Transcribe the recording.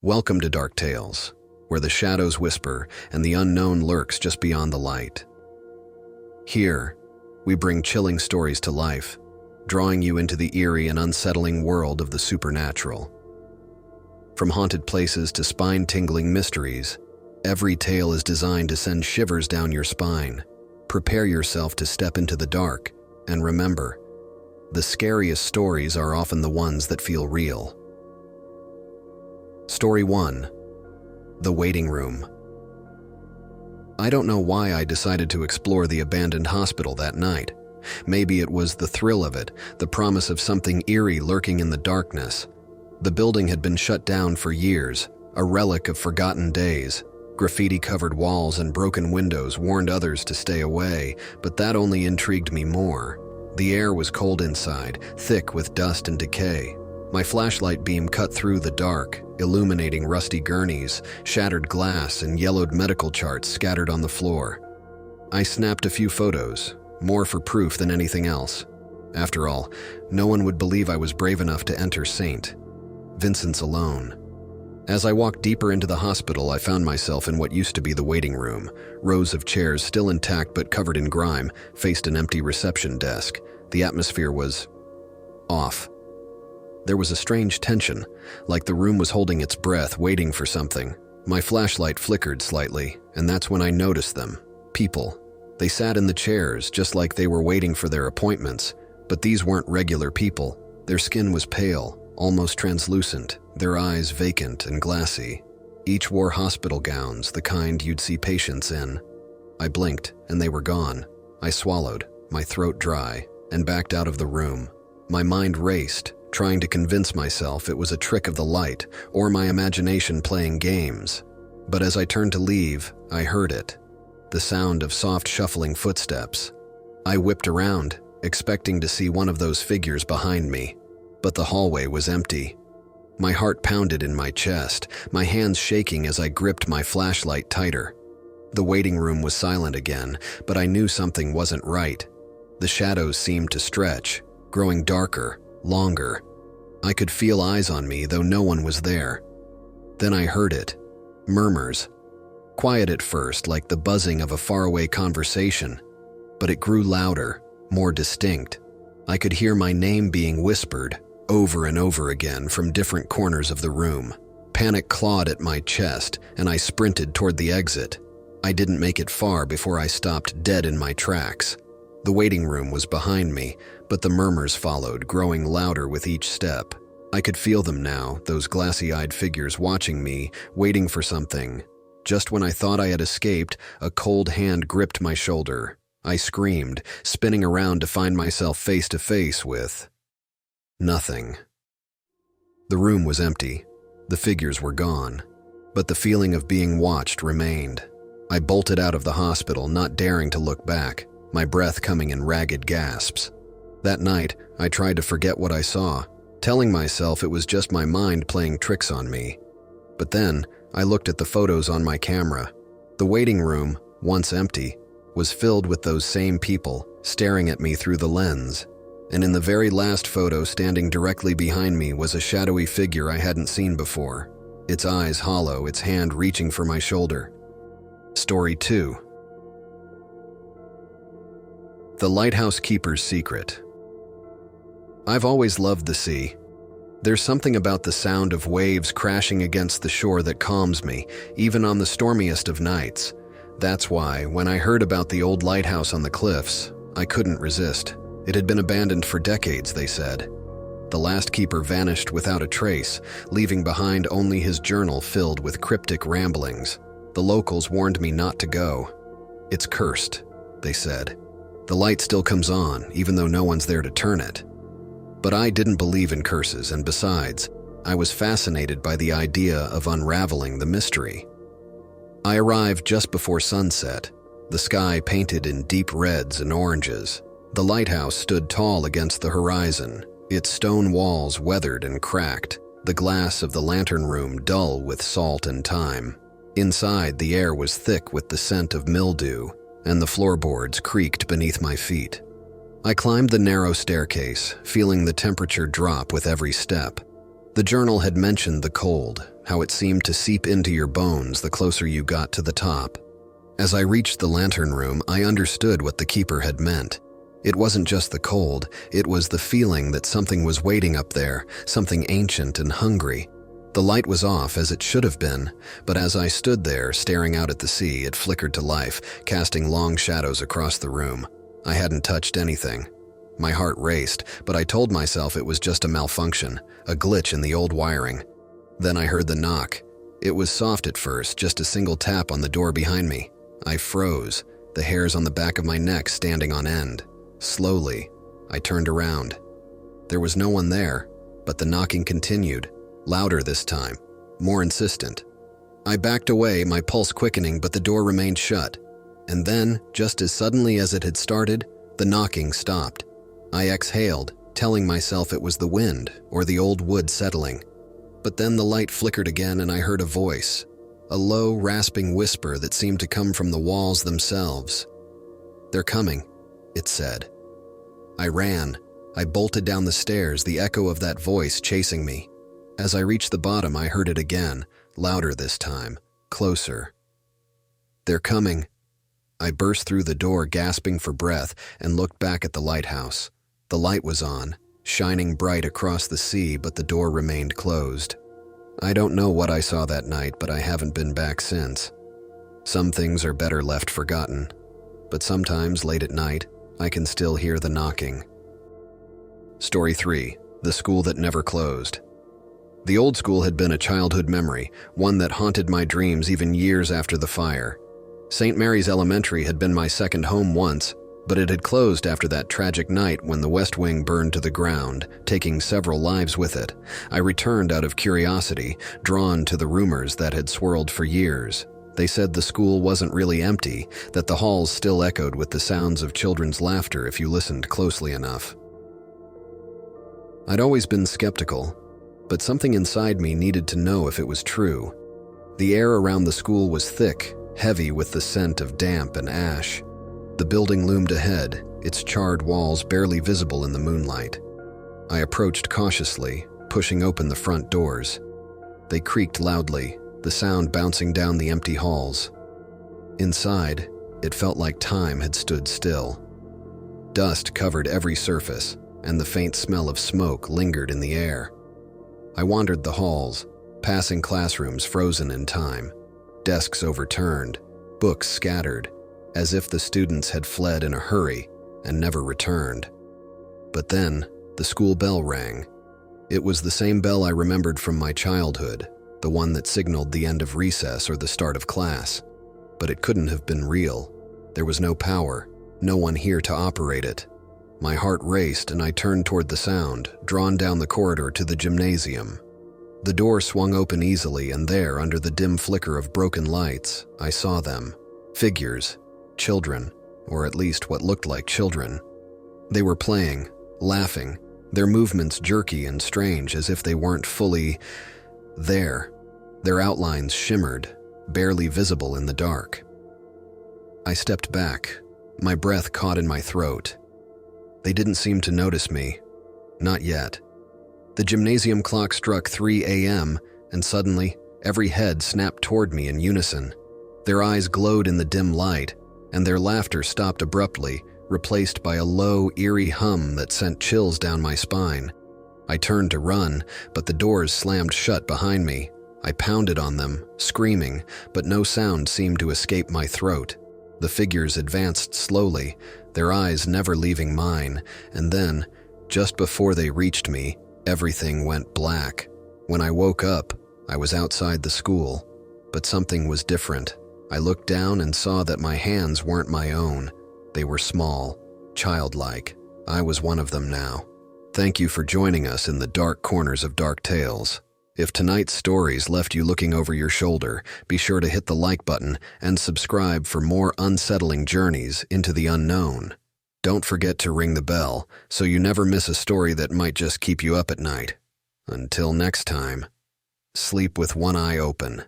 Welcome to Darktales, where the shadows whisper and the unknown lurks just beyond the light. Here, we bring chilling stories to life, drawing you into the eerie and unsettling world of the supernatural. From haunted places to spine-tingling mysteries, every tale is designed to send shivers down your spine. Prepare yourself to step into the dark, and remember, the scariest stories are often the ones that feel real. Story 1. The Waiting Room. I don't know why I decided to explore the abandoned hospital that night. Maybe it was the thrill of it, the promise of something eerie lurking in the darkness. The building had been shut down for years, a relic of forgotten days. Graffiti-covered walls and broken windows warned others to stay away, but that only intrigued me more. The air was cold inside, thick with dust and decay. My flashlight beam cut through the dark, illuminating rusty gurneys, shattered glass, and yellowed medical charts scattered on the floor. I snapped a few photos, more for proof than anything else. After all, no one would believe I was brave enough to enter St. Vincent's alone. As I walked deeper into the hospital, I found myself in what used to be the waiting room. Rows of chairs, still intact but covered in grime, faced an empty reception desk. The atmosphere was off. There was a strange tension, like the room was holding its breath, waiting for something. My flashlight flickered slightly, and that's when I noticed them. People. They sat in the chairs, just like they were waiting for their appointments. But these weren't regular people. Their skin was pale, almost translucent, their eyes vacant and glassy. Each wore hospital gowns, the kind you'd see patients in. I blinked, and they were gone. I swallowed, my throat dry, and backed out of the room. My mind raced, trying to convince myself it was a trick of the light or my imagination playing games. But as I turned to leave, I heard it. The sound of soft shuffling footsteps. I whipped around, expecting to see one of those figures behind me. But the hallway was empty. My heart pounded in my chest, my hands shaking as I gripped my flashlight tighter. The waiting room was silent again, but I knew something wasn't right. The shadows seemed to stretch, growing darker, longer. I could feel eyes on me, though no one was there. Then I heard it. Murmurs. Quiet at first, like the buzzing of a faraway conversation. But it grew louder, more distinct. I could hear my name being whispered, over and over again from different corners of the room. Panic clawed at my chest, and I sprinted toward the exit. I didn't make it far before I stopped dead in my tracks. The waiting room was behind me, but the murmurs followed, growing louder with each step. I could feel them now, those glassy-eyed figures watching me, waiting for something. Just when I thought I had escaped, a cold hand gripped my shoulder. I screamed, spinning around to find myself face to face with nothing. The room was empty. The figures were gone. But the feeling of being watched remained. I bolted out of the hospital, not daring to look back, my breath coming in ragged gasps. That night, I tried to forget what I saw, telling myself it was just my mind playing tricks on me. But then, I looked at the photos on my camera. The waiting room, once empty, was filled with those same people, staring at me through the lens. And in the very last photo, standing directly behind me, was a shadowy figure I hadn't seen before. Its eyes hollow, its hand reaching for my shoulder. Story 2. The Lighthouse Keeper's Secret. I've always loved the sea. There's something about the sound of waves crashing against the shore that calms me, even on the stormiest of nights. That's why, when I heard about the old lighthouse on the cliffs, I couldn't resist. It had been abandoned for decades, they said. The last keeper vanished without a trace, leaving behind only his journal filled with cryptic ramblings. The locals warned me not to go. It's cursed, they said. The light still comes on, even though no one's there to turn it. But I didn't believe in curses, and besides, I was fascinated by the idea of unraveling the mystery. I arrived just before sunset, the sky painted in deep reds and oranges. The lighthouse stood tall against the horizon, its stone walls weathered and cracked, the glass of the lantern room dull with salt and time. Inside, the air was thick with the scent of mildew, and the floorboards creaked beneath my feet. I climbed the narrow staircase, feeling the temperature drop with every step. The journal had mentioned the cold, how it seemed to seep into your bones the closer you got to the top. As I reached the lantern room, I understood what the keeper had meant. It wasn't just the cold, it was the feeling that something was waiting up there, something ancient and hungry. The light was off, as it should have been, but as I stood there staring out at the sea, it flickered to life, casting long shadows across the room. I hadn't touched anything. My heart raced, but I told myself it was just a malfunction, a glitch in the old wiring. Then I heard the knock. It was soft at first, just a single tap on the door behind me. I froze, the hairs on the back of my neck standing on end. Slowly, I turned around. There was no one there, but the knocking continued, louder this time, more insistent. I backed away, my pulse quickening, but the door remained shut. And then, just as suddenly as it had started, the knocking stopped. I exhaled, telling myself it was the wind or the old wood settling. But then the light flickered again and I heard a voice, a low, rasping whisper that seemed to come from the walls themselves. "They're coming," it said. I ran. I bolted down the stairs, the echo of that voice chasing me. As I reached the bottom, I heard it again, louder this time, closer. "They're coming." I burst through the door, gasping for breath, and looked back at the lighthouse. The light was on, shining bright across the sea, but the door remained closed. I don't know what I saw that night, but I haven't been back since. Some things are better left forgotten, but sometimes late at night, I can still hear the knocking. Story 3. The School That Never Closed. The old school had been a childhood memory, one that haunted my dreams even years after the fire. St. Mary's Elementary had been my second home once, but it had closed after that tragic night when the West Wing burned to the ground, taking several lives with it. I returned out of curiosity, drawn to the rumors that had swirled for years. They said the school wasn't really empty, that the halls still echoed with the sounds of children's laughter if you listened closely enough. I'd always been skeptical, but something inside me needed to know if it was true. The air around the school was thick, heavy with the scent of damp and ash. The building loomed ahead, its charred walls barely visible in the moonlight. I approached cautiously, pushing open the front doors. They creaked loudly, the sound bouncing down the empty halls. Inside, it felt like time had stood still. Dust covered every surface, and the faint smell of smoke lingered in the air. I wandered the halls, passing classrooms frozen in time, desks overturned, books scattered, as if the students had fled in a hurry and never returned. But then, the school bell rang. It was the same bell I remembered from my childhood, the one that signaled the end of recess or the start of class. But it couldn't have been real. There was no power, no one here to operate it. My heart raced and I turned toward the sound, drawn down the corridor to the gymnasium. The door swung open easily, and there, under the dim flicker of broken lights, I saw them. Figures. Children, or at least what looked like children. They were playing, laughing, their movements jerky and strange as if they weren't fully there. Their outlines shimmered, barely visible in the dark. I stepped back, my breath caught in my throat. They didn't seem to notice me. Not yet. The gymnasium clock struck 3 a.m., and suddenly, every head snapped toward me in unison. Their eyes glowed in the dim light, and their laughter stopped abruptly, replaced by a low, eerie hum that sent chills down my spine. I turned to run, but the doors slammed shut behind me. I pounded on them, screaming, but no sound seemed to escape my throat. The figures advanced slowly, their eyes never leaving mine, and then, just before they reached me, everything went black. When I woke up, I was outside the school, but something was different. I looked down and saw that my hands weren't my own. They were small, childlike. I was one of them now. Thank you for joining us in the dark corners of Dark Tales. If tonight's stories left you looking over your shoulder, be sure to hit the like button and subscribe for more unsettling journeys into the unknown. Don't forget to ring the bell so you never miss a story that might just keep you up at night. Until next time, sleep with one eye open.